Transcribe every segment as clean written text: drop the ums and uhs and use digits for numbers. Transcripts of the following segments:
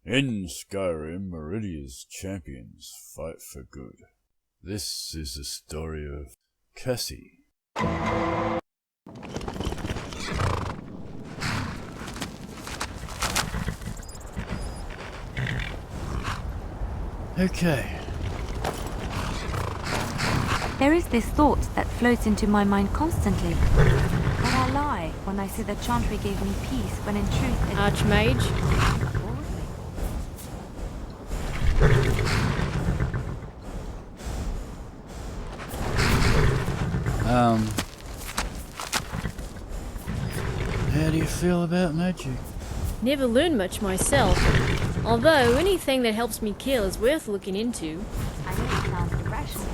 In Skyrim, Meridia's champions fight for good. This is the story of Cassie. Okay. There is this thought that floats into my mind constantly. But I lie when I say the chantry gave me peace, when in truth it... Archmage? How do you feel about magic? Never learned much myself. Although anything that helps me kill is worth looking into. I know it sounds irrational.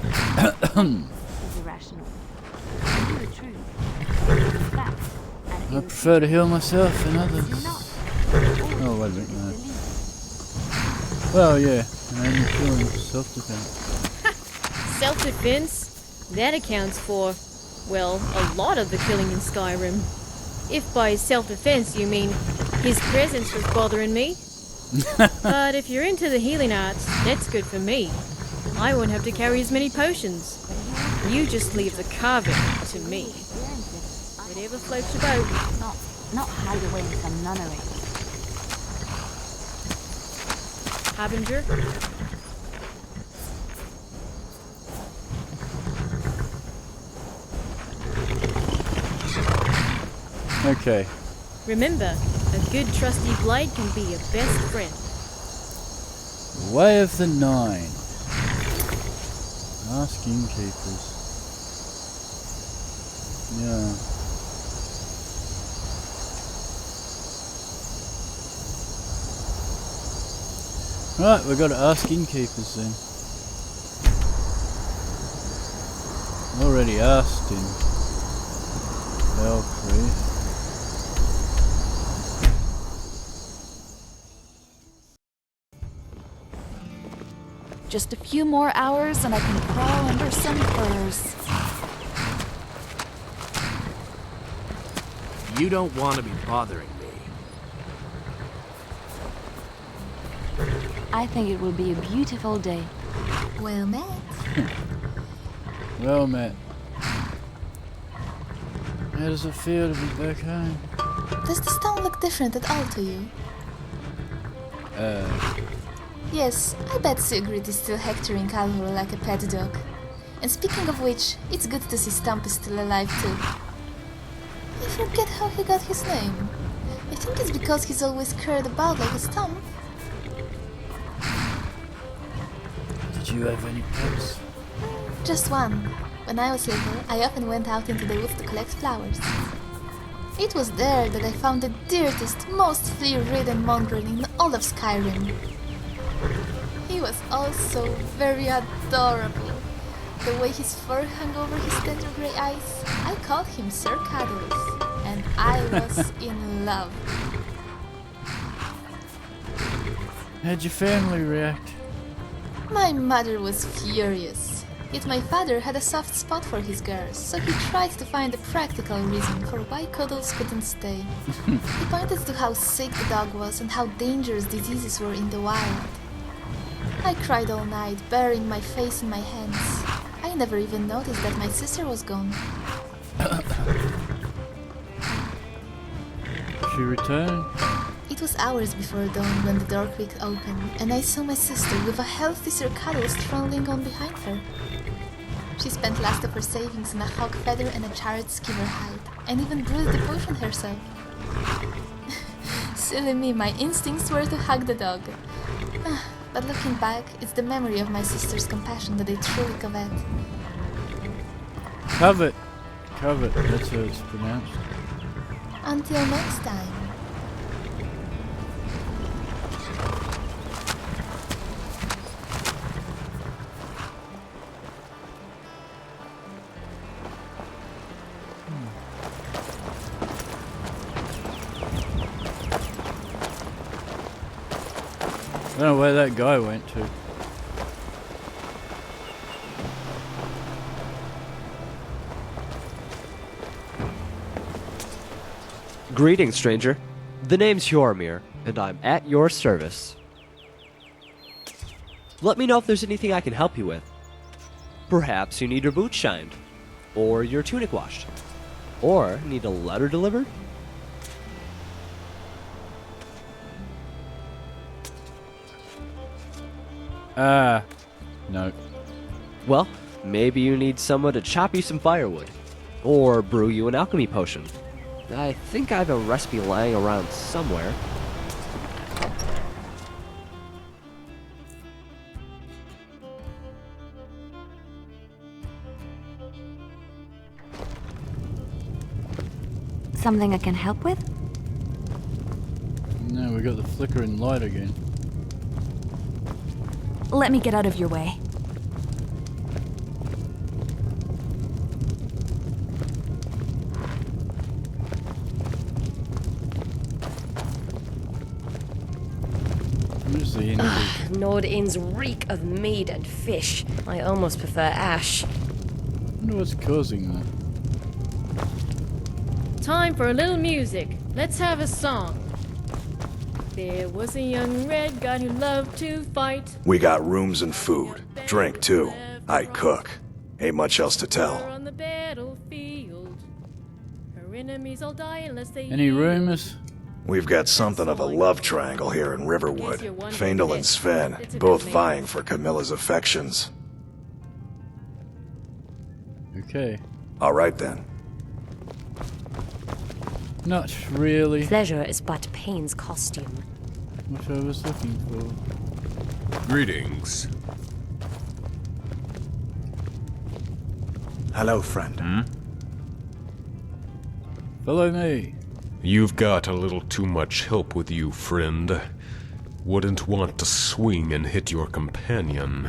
It's irrational. I know the truth. It's fact. And I prefer to heal myself and others. do not. Oh, wait a minute, no. Well, yeah, and killing self-defense. Self-defense? That accounts for, well, a lot of the killing in Skyrim. If by self-defense you mean his presence was bothering me. But if you're into the healing arts, that's good for me. I won't have to carry as many potions. You just leave the carving to me. Whatever floats your boat. Not hide away in some nunnery. Harbinger? Okay. Remember, a good trusty blade can be your best friend. Way of the Nine. Ask innkeepers. Yeah. Right, we've got to ask innkeepers then. Already asked in Valkyrie. Just a few more hours and I can crawl under some furs. You don't want to be bothering me. I think it will be a beautiful day. Well met. Well met. How does it feel to be back home? Does this town look different at all to you? Yes, I bet Sigrid is still hectoring Calvor like a pet dog. And speaking of which, it's good to see Stump is still alive too. I forget how he got his name. I think it's because he's always carried about like a stump. Did you have any pets? Just one. When I was little, I often went out into the woods to collect flowers. It was there that I found the dirtiest, most flea-ridden mongrel in all of Skyrim. He was also very adorable. The way his fur hung over his tender grey eyes, I called him Sir Cuddles, and I was in love. How'd your family react? My mother was furious. Yet my father had a soft spot for his girls, so he tried to find a practical reason for why Cuddles couldn't stay. He pointed to how sick the dog was and how dangerous diseases were in the wild. I cried all night, burying my face in my hands. I never even noticed that my sister was gone. She returned? It was hours before dawn when the door creaked open, and I saw my sister with a healthy Sir Cuddles trundling on behind her. She spent last of her savings on a hog feather and a charred skeever hide, and even brewed the potion herself. Silly me, my instincts were to hug the dog. But looking back, it's the memory of my sister's compassion that I truly covet. Covet. Covet, that's how it's pronounced. Until next time. I don't know where that guy went to. Greetings, stranger. The name's Jormir, and I'm at your service. Let me know if there's anything I can help you with. Perhaps you need your boots shined, or your tunic washed, or need a letter delivered? No. Well, maybe you need someone to chop you some firewood, or brew you an alchemy potion. I think I have a recipe lying around somewhere. Something I can help with? No, we got the flickering light again. Let me get out of your way. Where's the energy? Nord Inn's reek of meat and fish. I almost prefer ash. I wonder what's causing that. Time for a little music. Let's have a song. There was a young red guy who loved to fight. We got rooms and food. Drink, too. I cook. Ain't much else to tell. On the battlefield. Her enemies all die unless they Any rumors? We've got something of a love triangle here in Riverwood. Faendal and Sven, both vying for Camilla's affections. Okay. All right then. Not really Pleasure is but pain's costume. what I was looking for. Greetings. Hello, friend. Follow me. You've got a little too much help with you, friend. Wouldn't want to swing and hit your companion.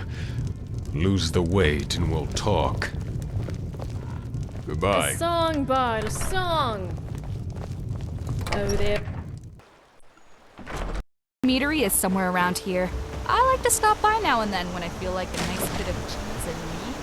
Lose the weight and we'll talk. Goodbye. A song, bud, a song. Oh, there. Meadery is somewhere around here. I like to stop by now and then when I feel like a nice bit of cheese and meat.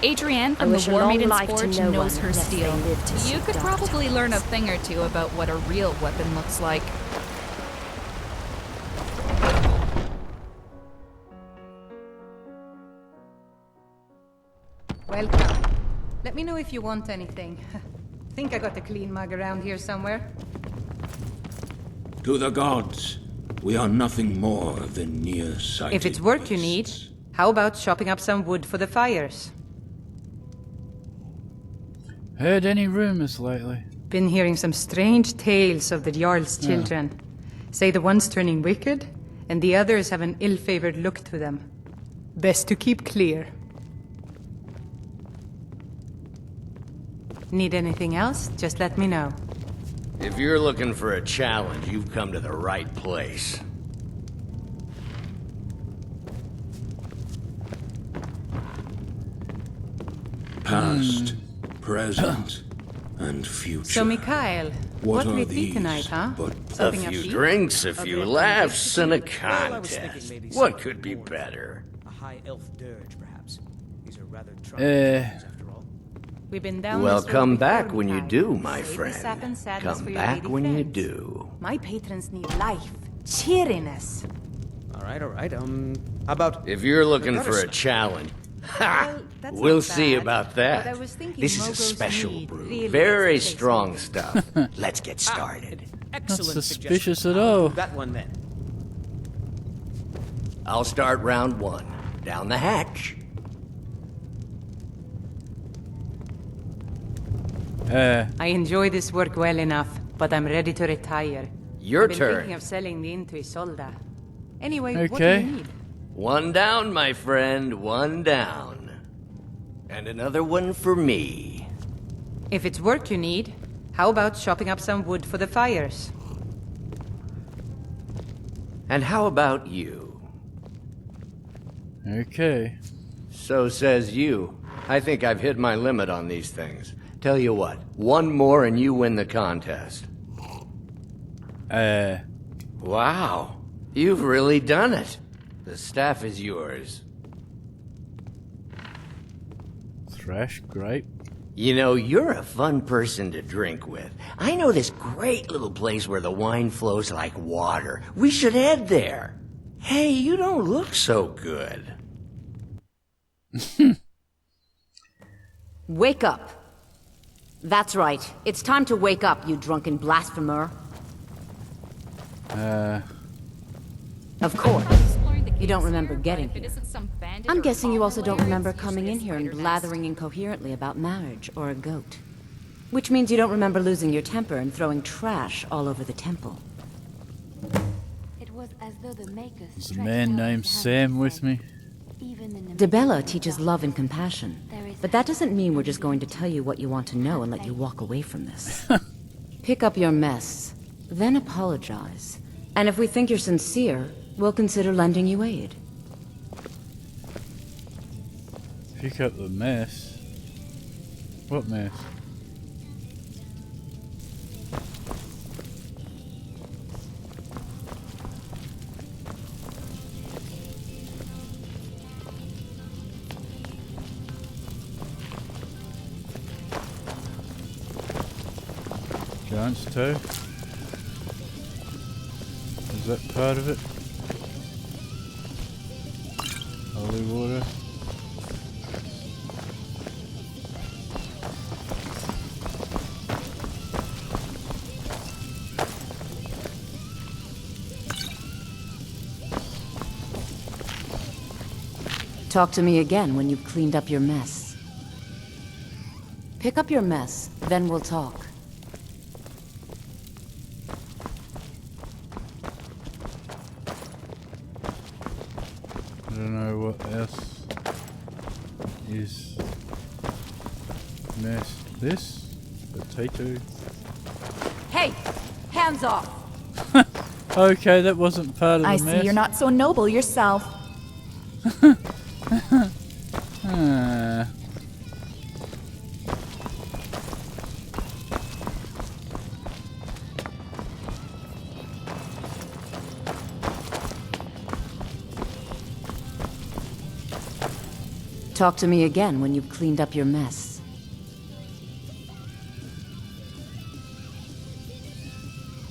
Adrienne from the wish a War long Maiden's life to Forge no knows one her unless they steel. live to You see could dark probably learn a times. thing or two about what a real weapon looks like. Welcome. Let me know if you want anything. Think I got a clean mug around here somewhere? To the gods, we are nothing more than nearsighted. If it's work you need, how about chopping up some wood for the fires? Heard any rumors lately? Been hearing some strange tales of the Jarl's children. Say the one's turning wicked, and the others have an ill-favored look to them. Best to keep clear. Need anything else? Just let me know. If you're looking for a challenge, you've come to the right place. Past, present, and future. So, Mikhail, what will it be tonight, huh? A Something few upbeat? drinks, a few laughs, and a contest. What could be better? A high elf dirge, perhaps. These are rather after all. We've been down Well, this road come before, back when you Mikhail. do, my Save the friend. sap and sadness for Come your back lady when you friends. do. My patrons need life, cheeriness. All right. How about... If you're looking the for gutter a challenge, ha! that's We'll not see bad, about but I that. was thinking This is a Mogul's special mead brew. really Very gets the taste strong of it. stuff. Let's get started. Excellent Not suspicious suggestion. at all. That one then. I'll start round one. Down the hatch. I enjoy this work well enough, but I'm ready to retire. Your I've been turn. thinking of selling the inn to Isolda. Anyway, what do Okay. you need? One down, my friend, one down. And another one for me. If it's work you need, how about chopping up some wood for the fires? And how about you? Okay. So says you. I think I've hit my limit on these things. Tell you what, one more and you win the contest. Wow, you've really done it. The staff is yours. Thrash grape. You know, you're a fun person to drink with. I know this great little place where the wine flows like water. We should head there. Hey, you don't look so good. Wake up. That's right. It's time to wake up, you drunken blasphemer. Of course. You don't remember getting here. I'm guessing you also don't remember coming in here and blathering incoherently about marriage or a goat. Which means you don't remember losing your temper and throwing trash all over the temple. It was as though the makers There's a man named Sam with me. Dibella teaches love and compassion, but that doesn't mean we're just going to tell you what you want to know and let you walk away from this. Pick up your mess, then apologize. And if we think you're sincere, we'll consider lending you aid. Pick up the mess. What mess? Giant's toe? Is that part of it? Holy water. Talk to me again when you've cleaned up your mess. Pick up your mess, then we'll talk. I don't know what else is mess. This? Potato? Hey! Hands off! Okay, that wasn't part of the I mess. see you're not so noble yourself. Talk to me again when you've cleaned up your mess.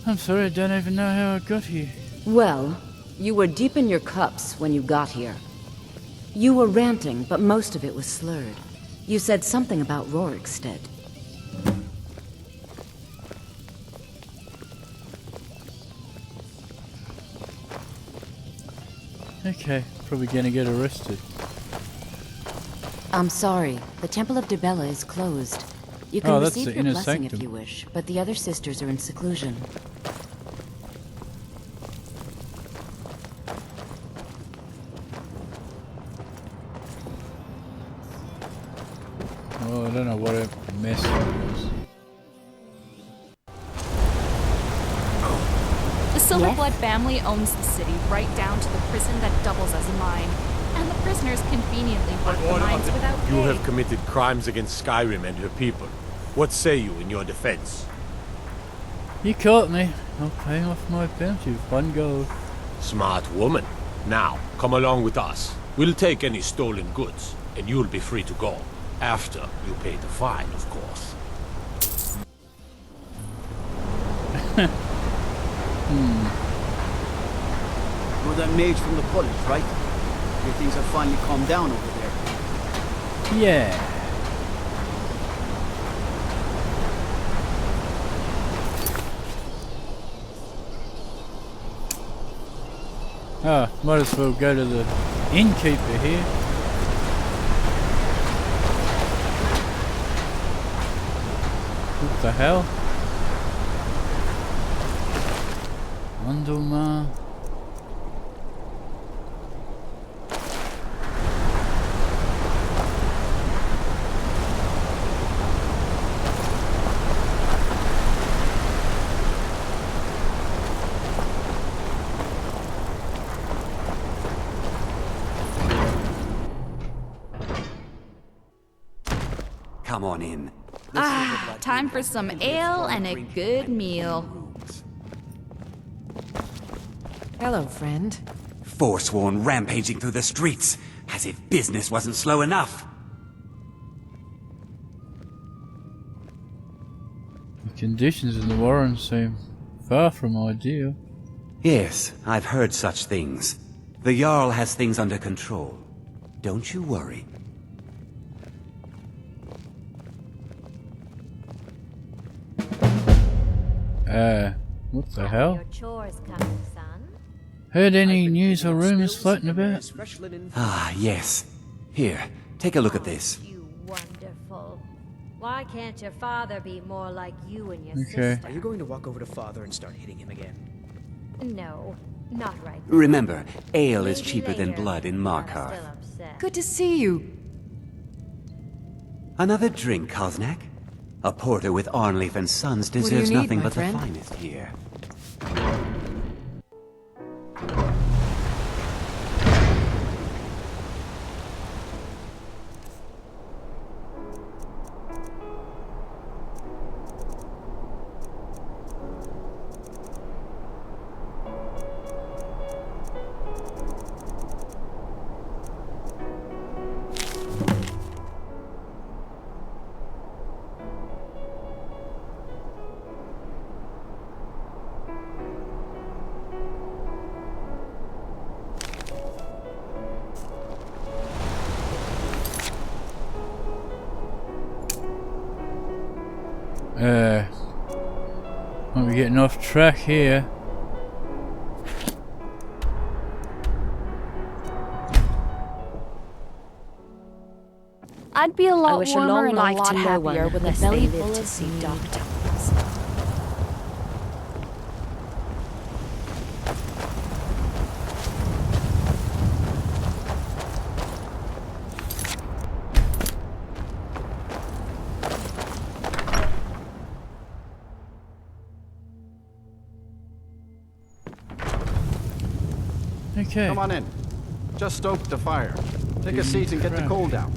I'm sorry, I don't even know how I got here. Well, you were deep in your cups when you got here. You were ranting, but most of it was slurred. You said something about Rorikstead. Okay, probably gonna get arrested. I'm sorry, the Temple of Dibella is closed. You can that's receive the your inner blessing sanctum. if you wish, but the other sisters are in seclusion. Well, I don't know what a mess it was. The Silverblood family owns the city right down to the prison that doubles as a mine. And the prisoners conveniently work the mines without pay. You have committed crimes against Skyrim and her people. What say you in your defense? You caught me. I'll pay off my bounty with 1 gold. Smart woman. Now, come along with us. We'll take any stolen goods, and you'll be free to go. After you pay the fine, of course. You're that mage from the college, right? Your things have finally calmed down over there. Yeah. Oh, might as well go to the innkeeper here. What the hell? Wandelmar. come on in. Time for some ale and a good meal. Hello, friend. Forsworn rampaging through the streets, as if business wasn't slow enough. The conditions in the Warren seem far from ideal. Yes, I've heard such things. The Jarl has things under control. Don't you worry. What the hell? Heard any news or rumors floating about? Ah, yes. Here, take a look at this. Wonderful. Why can't your father be more like you and your Okay. sister? Are you going to walk over to father and start hitting him again? No, not right now. Remember, ale is Maybe cheaper than later, blood in if you're Markarth. still upset. Good to see you. Another drink, Koznak? A porter with Arnleif and Sons do you deserves need, nothing my but friend? the finest here. Might be getting off track here. I'd be a lot I wish a warmer long and a life lot to no happier one, with a lest belly they full live of to see mead. dark times. Okay. Come on in. Just stoke the fire. Take a seat and get the cold out.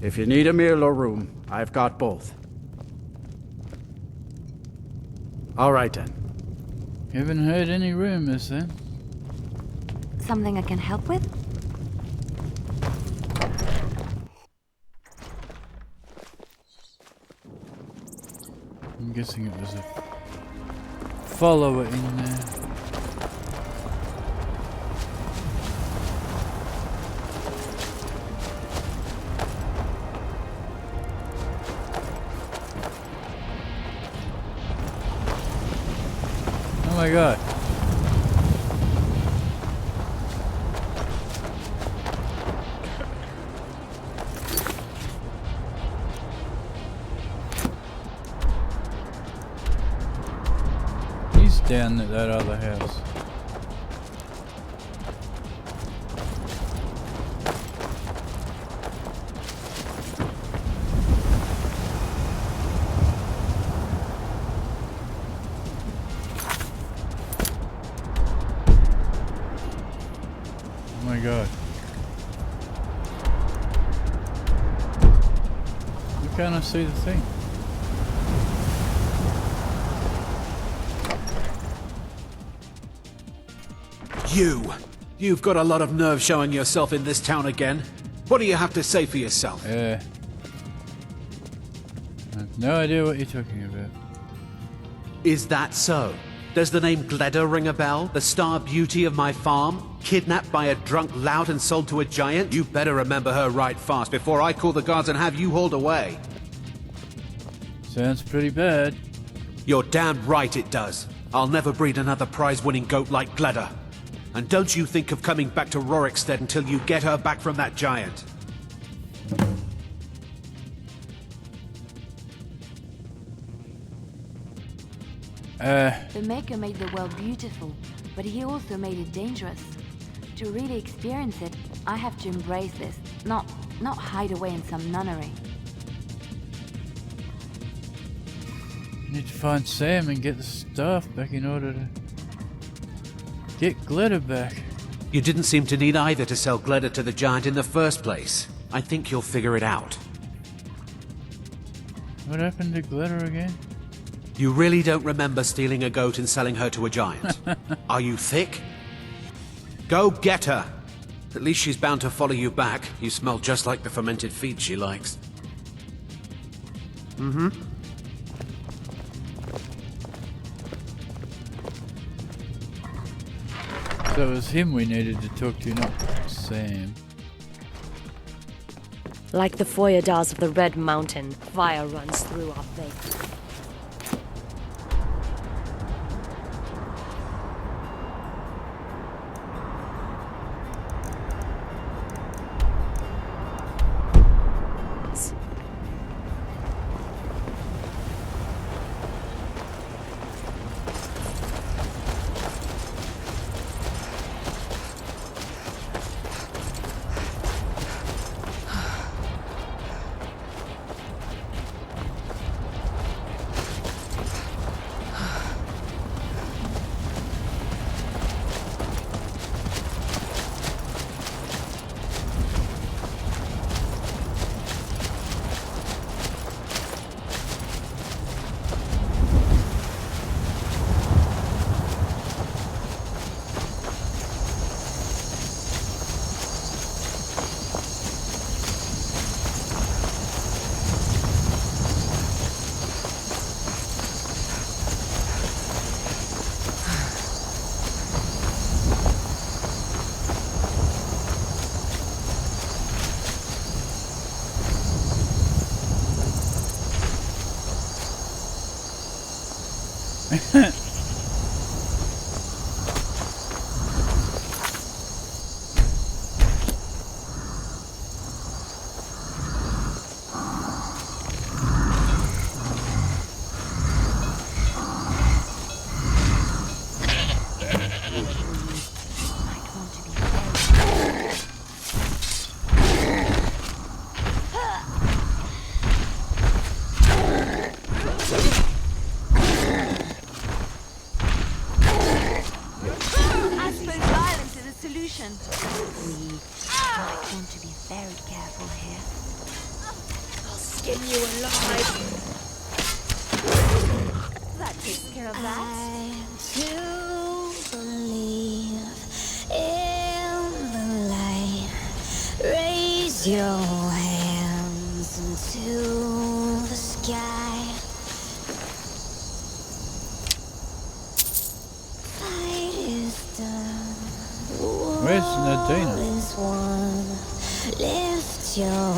If you need a meal or room, I've got both. All right then. Haven't heard any rumors then. Something I can help with? I'm guessing it was a follower in there. Oh my god. He's down at that other house. Oh my god. Why can't I see the thing? You've got a lot of nerve showing yourself in this town again. What do you have to say for yourself? I have no idea what you're talking about. Is that so? Does the name Gleda ring a bell? The star beauty of my farm? Kidnapped by a drunk lout and sold to a giant? You better remember her right fast before I call the guards and have you hauled away. Sounds pretty bad. You're damn right it does. I'll never breed another prize-winning goat like Gleda. And don't you think of coming back to Rorikstead until you get her back from that giant. The Maker made the world beautiful, but he also made it dangerous. To really experience it, I have to embrace this, not hide away in some nunnery. Need to find Sam and get the staff back in order to Get glitter back. You didn't seem to need either to sell glitter to the giant in the first place. I think you'll figure it out. What happened to glitter again? You really don't remember stealing a goat and selling her to a giant? Are you thick? Go get her! At least she's bound to follow you back. You smell just like the fermented feet she likes. Mm-hmm. So it was him we needed to talk to, not Sam. Like the Foyadars of the Red Mountain, fire runs through our veins.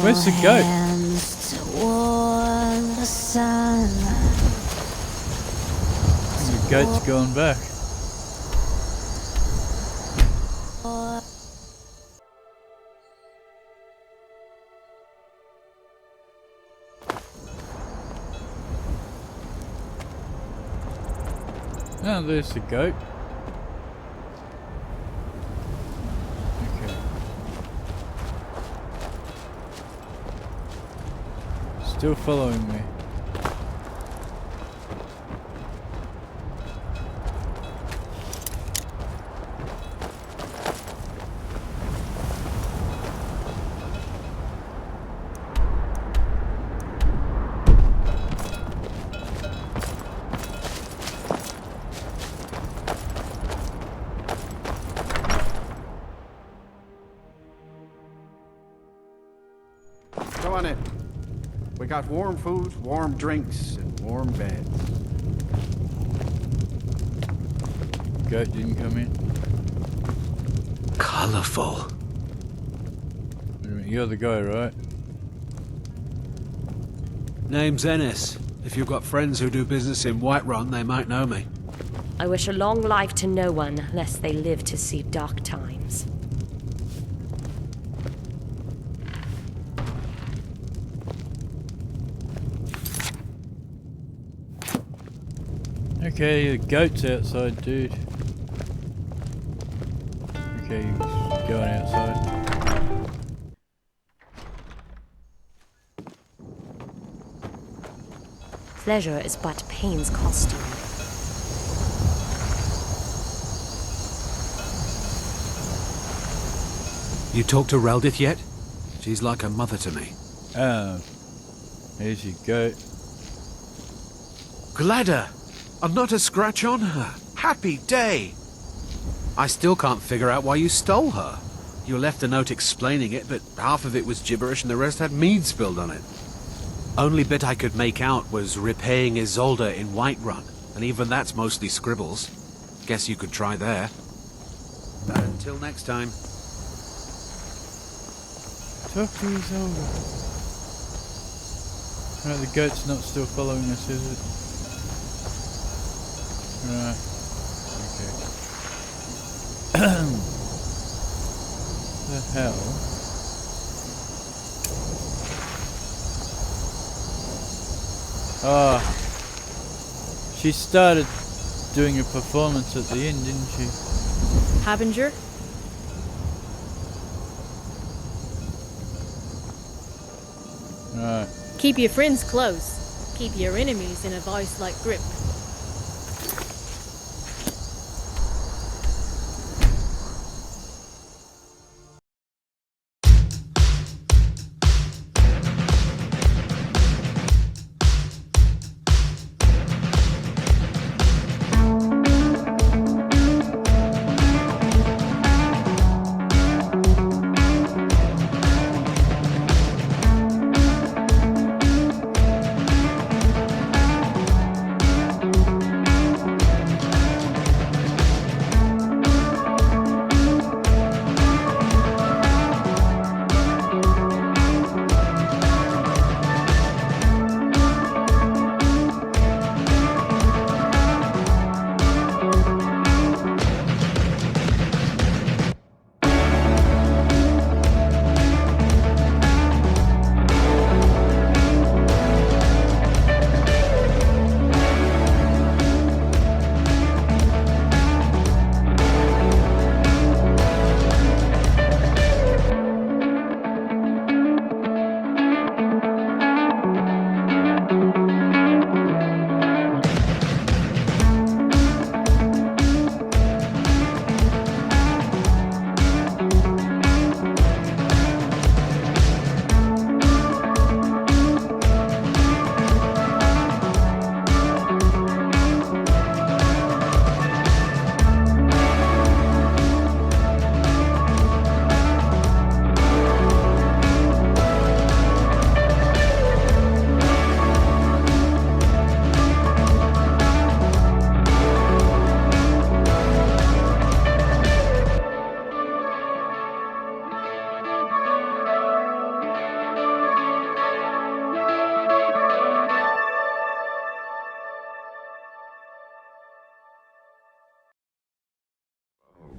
Where's the goat? The goat's gone back. Oh, there's the goat. Still following me. Come on in. We got warm food, warm drinks, and warm beds. Goat didn't come in. Colorful. You're the guy, right? Name's Ennis. If you've got friends who do business in Whiterun, they might know me. I wish a long life to no one, lest they live to see dark times. Okay, the goat's outside, dude. Okay, he's going outside. Pleasure is but pain's costume. You talked to Reldith yet? She's like a mother to me. Oh. Here's your goat. Gladder! And not a scratch on her. Happy day! I still can't figure out why you stole her. You left a note explaining it, but half of it was gibberish and the rest had mead spilled on it. Only bit I could make out was repaying Isolde in Whiterun, and even that's mostly scribbles. Guess you could try there. But until next time. Talk to Isolde. Right, the goat's not still following us, is it? Right. Okay. The hell? Ah. She started doing a performance at the end, didn't she? Harbinger? Right. Keep your friends close. Keep your enemies in a vice-like grip.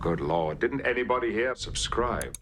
Good Lord, didn't anybody here subscribe?